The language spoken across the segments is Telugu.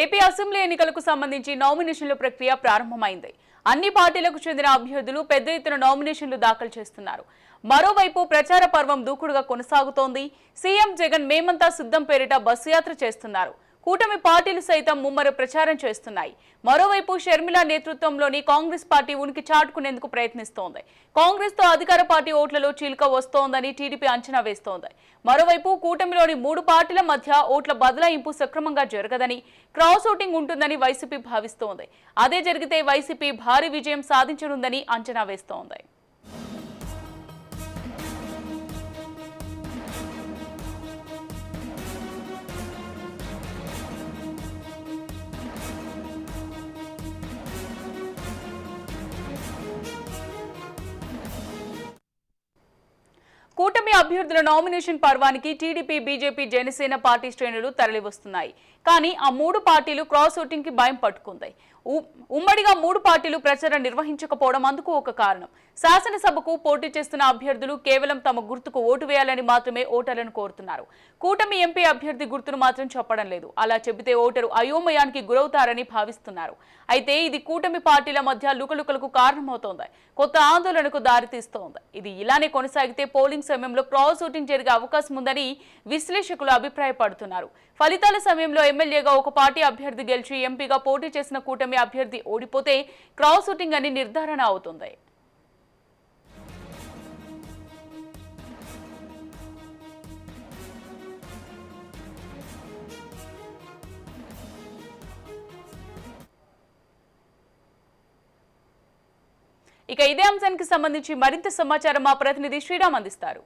ఏపీ అసెంబ్లీ ఎన్నికలకు సంబంధించి నామినేషన్ల ప్రక్రియ ప్రారంభమైంది. అన్ని పార్టీలకు చెందిన అభ్యర్థులు పెద్ద ఎత్తున నామినేషన్లు దాఖలు చేస్తున్నారు. మరోవైపు ప్రచార పర్వం దూకుడుగా కొనసాగుతోంది. సీఎం జగన్ మేమంతా సిద్ధం పేరిట బస్సు యాత్ర చేస్తున్నారు. కూటమి పార్టీలు సైతం ముమ్మర ప్రచారం చేస్తున్నాయి. మరోవైపు షర్మిల నేతృత్వంలోని కాంగ్రెస్ పార్టీ ఉనికి చాటుకునేందుకు ప్రయత్నిస్తోంది. కాంగ్రెస్ తో అధికార పార్టీ ఓట్లలో చీలిక వస్తోందని టీడీపీ అంచనా వేస్తోంది. మరోవైపు కూటమిలోని 3 పార్టీల మధ్య ఓట్ల బదలాయింపు సక్రమంగా జరగదని, క్రాస్ ఓటింగ్ ఉంటుందని వైసీపీ భావిస్తోంది. అదే జరిగితే వైసీపీ భారీ విజయం సాధించనుందని అంచనా వేస్తోంది. కూటమి అభ్యర్థుల నామినేషన్ పర్వానికి టీడీపీ, బీజేపీ, జనసేన పార్టీ శ్రేణులు తరలివస్తున్నాయి. కానీ ఆ 3 పార్టీలు క్రాస్ ఓటింగ్ కి భయం పట్టుకుంది. ఉమ్మడిగా 3 పార్టీలు ప్రచారం నిర్వహించకపోవడం అందుకు ఒక కారణం. శాసనసభకు పోటీ చేస్తున్న అభ్యర్థులు కేవలం తమ గుర్తుకు ఓటు వేయాలని మాత్రమే ఓటర్లను కోరుతున్నారు. కూటమి ఎంపీ అభ్యర్థి గుర్తును మాత్రం చెప్పడం లేదు. అలా చెబితే ఓటరు అయోమయానికి గురవుతారని భావిస్తున్నారు. అయితే ఇది కూటమి పార్టీల మధ్య లుకలుకలకు కారణమవుతోంది. కొత్త ఆందోళనకు దారితీస్తోంది. ఇది ఇలానే కొనసాగితే పోలింగ్ సమయంలో క్రాస్ ఓటింగ్ జరిగే అవకాశం ఉందని విశ్లేషకులు అభిప్రాయపడుతున్నారు. ఫలితాల సమయంలో ఎమ్మెల్యేగా ఒక పార్టీ అభ్యర్థి గెలిచి ఎంపీగా పోటీ చేసిన కూటమి అభ్యర్థి ఓడిపోతే క్రాస్ ఓటింగ్ అని నిర్ధారణ అవుతుంది. ఇక ఇదే అంశానికి సంబంధించి మరింత సమాచారం మా ప్రతినిధి శ్రీరామ్ అందిస్తారు.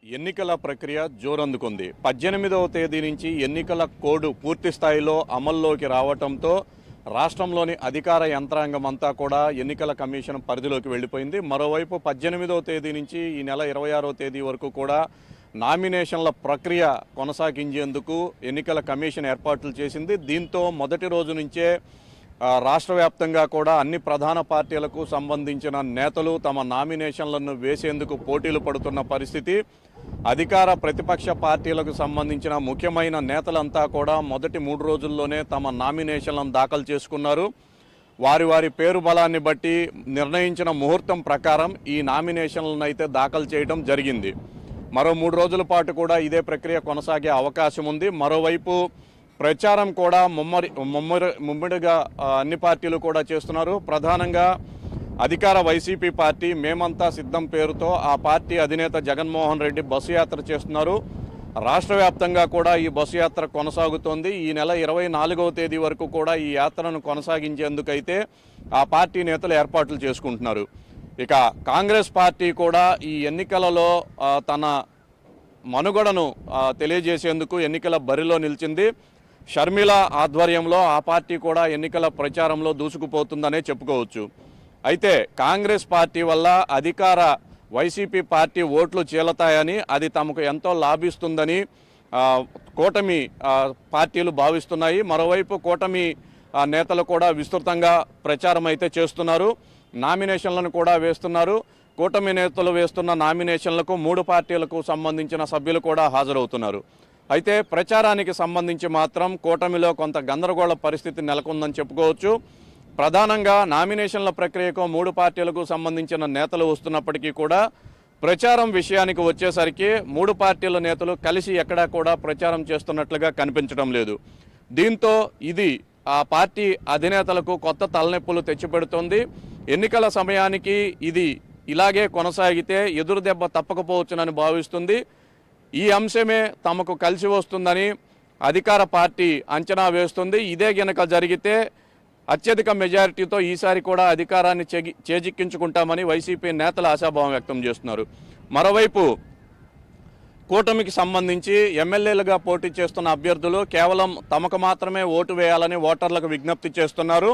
ఎన్నికల ప్రక్రియ జోరందుకుంది. 18వ తేదీ నుంచి ఎన్నికల కోడ్ పూర్తి స్థాయిలో అమల్లోకి రావడంతో రాష్ట్రంలోని అధికార యంత్రాంగం అంతా కూడా ఎన్నికల కమిషన్ పరిధిలోకి వెళ్ళిపోయింది. మరోవైపు 18వ తేదీ నుంచి ఈ నెల 26వ తేదీ వరకు కూడా నామినేషన్ల ప్రక్రియ కొనసాగించేందుకు ఎన్నికల కమిషన్ ఏర్పాట్లు చేసింది. దీంతో మొదటి రోజు నుంచే రాష్ట్ర వ్యాప్తంగా కూడా అన్ని ప్రధాన పార్టీలకు సంబంధించిన నేతలు తమ నామినేషన్లను వేసేందుకు పోటీలు పడుతున్న పరిస్థితి. అధికార ప్రతిపక్ష పార్టీలకు సంబంధించిన ముఖ్యమైన నేతలంతా కూడా మొదటి 3 రోజుల్లోనే తమ నామినేషన్లను దాఖలు చేసుకున్నారు. వారి వారి పేరు బలాన్ని బట్టి నిర్ణయించిన ముహూర్తం ప్రకారం ఈ నామినేషన్లను అయితే దాఖలు చేయడం జరిగింది. మరో 3 రోజుల పాటు కూడా ఇదే ప్రక్రియ కొనసాగే అవకాశం ఉంది. మరోవైపు ప్రచారం కూడా ముమ్మడిగా అన్ని పార్టీలు కూడా చేస్తున్నారు. ప్రధానంగా అధికార వైసీపీ పార్టీ మేమంతా సిద్ధం పేరుతో ఆ పార్టీ అధినేత జగన్మోహన్ రెడ్డి బస్సు యాత్ర చేస్తున్నారు. రాష్ట్ర వ్యాప్తంగా కూడా ఈ బస్సు యాత్ర కొనసాగుతోంది. ఈ నెల 24వ తేదీ వరకు కూడా ఈ యాత్రను కొనసాగించేందుకైతే ఆ పార్టీ నేతలు ఏర్పాట్లు చేసుకుంటున్నారు. ఇక కాంగ్రెస్ పార్టీ కూడా ఈ ఎన్నికలలో తన మనుగడను తెలియజేసేందుకు ఎన్నికల బరిలో నిలిచింది. షర్మిల ఆధ్వర్యంలో ఆ పార్టీ కూడా ఎన్నికల ప్రచారంలో దూసుకుపోతుందనే చెప్పుకోవచ్చు. అయితే కాంగ్రెస్ పార్టీ వల్ల అధికార వైసీపీ పార్టీ ఓట్లు చీలతాయని, అది తమకు ఎంతో లాభిస్తుందని కూటమి పార్టీలు భావిస్తున్నాయి. మరోవైపు కూటమి నేతలు కూడా విస్తృతంగా ప్రచారం అయితే చేస్తున్నారు. నామినేషన్లను కూడా వేస్తున్నారు. కూటమి నేతలు వేస్తున్న నామినేషన్లకు 3 పార్టీలకు సంబంధించిన సభ్యులు కూడా హాజరవుతున్నారు. అయితే ప్రచారానికి సంబంధించి మాత్రం కూటమిలో కొంత గందరగోళ పరిస్థితి నెలకొందని చెప్పుకోవచ్చు. ప్రధానంగా నామినేషన్ల ప్రక్రియకు 3 పార్టీలకు సంబంధించిన నేతలు వస్తున్నప్పటికీ కూడా ప్రచారం విషయానికి వచ్చేసరికి 3 పార్టీల నేతలు కలిసి ఎక్కడా కూడా ప్రచారం చేస్తున్నట్లుగా కనిపించడం లేదు. దీంతో ఇది ఆ పార్టీ అధినేతలకు కొత్త తలనొప్పులు తెచ్చిపెడుతోంది. ఎన్నికల సమయానికి ఇది ఇలాగే కొనసాగితే ఎదురుదెబ్బ తప్పకపోవచ్చునని భావిస్తుంది. ఈ అంశమే తమకు కలిసి వస్తుందని అధికార పార్టీ అంచనా వేస్తుంది. ఇదే గనక జరిగితే అత్యధిక మెజారిటీతో ఈసారి కూడా అధికారాన్ని చేజిక్కించుకుంటామని వైసీపీ నేతలు ఆశాభావం వ్యక్తం చేస్తున్నారు. మరోవైపు కూటమికి సంబంధించి ఎమ్మెల్యేలుగా పోటీ చేస్తున్న అభ్యర్థులు కేవలం తమకు మాత్రమే ఓటు వేయాలని ఓటర్లకు విజ్ఞప్తి చేస్తున్నారు.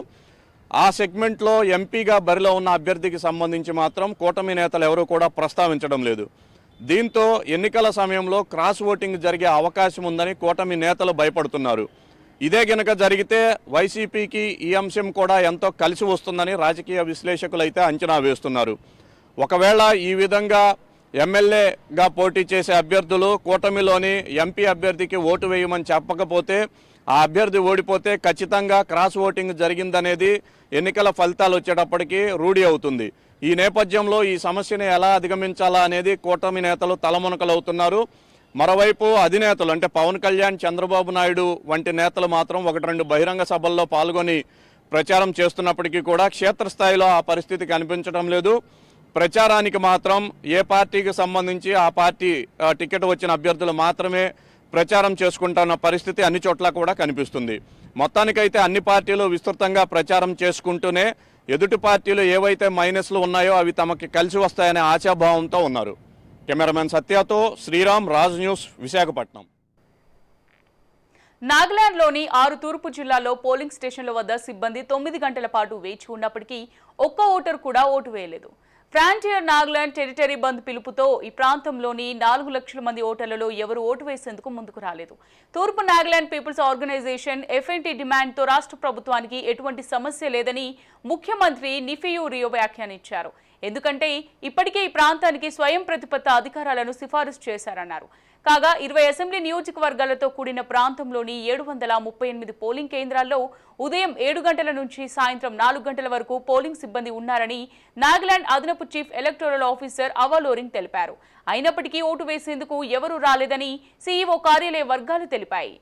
ఆ సెగ్మెంట్లో ఎంపీగా బరిలో ఉన్న అభ్యర్థికి సంబంధించి మాత్రం కూటమి నేతలు ఎవరూ కూడా ప్రస్తావించడం లేదు. దీంతో ఎన్నికల సమయంలో క్రాస్ ఓటింగ్ జరిగే అవకాశం ఉందని కూటమి నేతలు భయపడుతున్నారు. ఇదే గనక జరిగితే వైసీపీకి ఈ అంశం కూడా ఎంతో కలిసి వస్తుందని రాజకీయ విశ్లేషకులు అయితే అంచనా వేస్తున్నారు. ఒకవేళ ఈ విధంగా ఎమ్మెల్యేగా పోటీ చేసే అభ్యర్థులు కూటమిలోని ఎంపీ అభ్యర్థికి ఓటు వేయమని చెప్పకపోతే ఆ అభ్యర్థి ఓడిపోతే ఖచ్చితంగా క్రాస్ ఓటింగ్ జరిగిందనేది ఎన్నికల ఫలితాలు వచ్చేటప్పటికి రూఢి అవుతుంది. ఈ నేపథ్యంలో ఈ సమస్యని ఎలా అధిగమించాలా అనేది కూటమి నేతలు తలమునకలవుతున్నారు. మరోవైపు అధినేతలు అంటే పవన్ కళ్యాణ్, చంద్రబాబు నాయుడు వంటి నేతలు మాత్రం 1-2 బహిరంగ సభల్లో పాల్గొని ప్రచారం చేస్తున్నప్పటికీ కూడా క్షేత్రస్థాయిలో ఆ పరిస్థితి కనిపించడం లేదు. ప్రచారానికి మాత్రం ఏ పార్టీకి సంబంధించి ఆ పార్టీ టికెట్ వచ్చిన అభ్యర్థులు మాత్రమే ప్రచారం చేసుకుంటున్న పరిస్థితి అన్ని చోట్ల కూడా కనిపిస్తుంది. మొత్తానికైతే అన్ని పార్టీలు విస్తృతంగా ప్రచారం చేసుకుంటూనే ఎదుటి పార్టీలు ఏవైతే మైనస్లు ఉన్నాయో అవి తమకి కలిసి వస్తాయనే ఆశాభావంతో ఉన్నారు. కెమెరామెన్ సత్యతో శ్రీరామ్, రాజ్ న్యూస్, విశాఖపట్నం. నాగాలాండ్లోని 6 తూర్పు జిల్లాల్లో పోలింగ్ స్టేషన్ల వద్ద సిబ్బంది 9 గంటల పాటు వేచి ఉన్నప్పటికీ ఒక్క ఓటరు కూడా ఓటు వేయలేదు. ఫ్రాంటియర్ నాగాలాండ్ టెరిటరీ బంద్ పిలుపుతో ఈ ప్రాంతంలోని 4 లక్షల మంది ఓటర్లలో ఎవరు ఓటు వేసేందుకు ముందుకు రాలేదు. తూర్పు నాగాలాండ్ పీపుల్స్ ఆర్గనైజేషన్ ఎఫ్ఎన్టీ డిమాండ్తో రాష్ట్ర ప్రభుత్వానికి ఎటువంటి సమస్య లేదని ముఖ్యమంత్రి నిఫియూ రియో వ్యాఖ్యానించారు. ఎందుకంటే ఇప్పటికే ఈ ప్రాంతానికి స్వయం ప్రతిపత్త అధికారాలను సిఫారసు చేశారన్నారు. కాగా 20 అసెంబ్లీ నియోజకవర్గాలతో కూడిన ప్రాంతంలోని 738 పోలింగ్ కేంద్రాల్లో ఉదయం 7 గంటల నుంచి సాయంత్రం 4 గంటల వరకు పోలింగ్ సిబ్బంది ఉన్నారని నాగాలాండ్ అదనపు చీఫ్ ఎలక్టోరల్ ఆఫీసర్ అవలోరింగ్ తెలిపారు. అయినప్పటికీ ఓటు వేసేందుకు ఎవరూ రాలేదని సీఈఓ కార్యాలయ వర్గాలు తెలిపాయి.